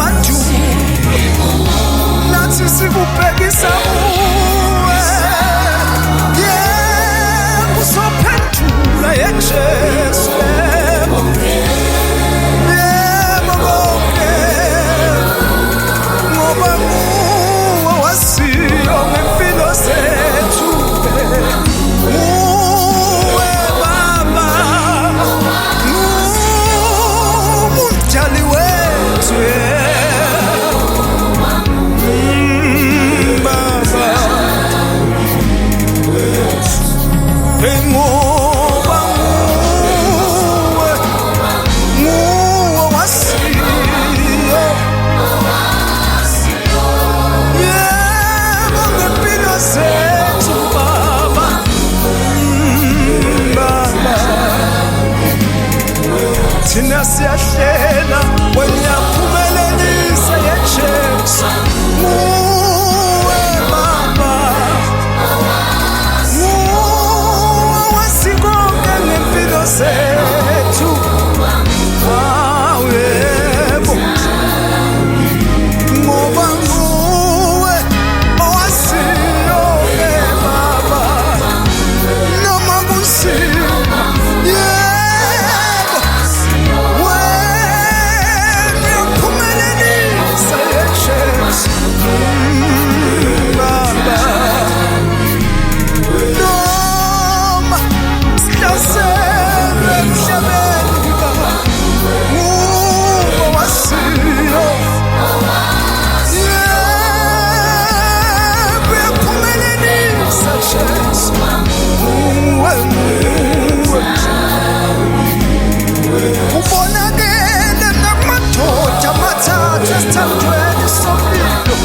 abantu nathi sikubhekisa kuwe. Yebo uzophendula yeJesu. Yebo konke ngoba nguwe wasiyo ngempilo zethu. Nguwe Baba, ngumdali wethu. Baba, ngoba nguwe wasiyo. Yebo ngempilo zethu Baba. Thina siyahlela wena phumelelisa yeJesu. Nguwe Baba, nguwe wasikonke ngempilo zethu. Yebo ngoba nguwe owasiyo Baba noma kunzima. Yebo wena uphumelelisa yeJesu. Baba noma sihlaselwe emhlabeni Baba, nguwe wasiyo. Yebo uyaphumelelisa Jesu. Nguwe ubonakele ngamadoda amathathu esithandweni somlilo.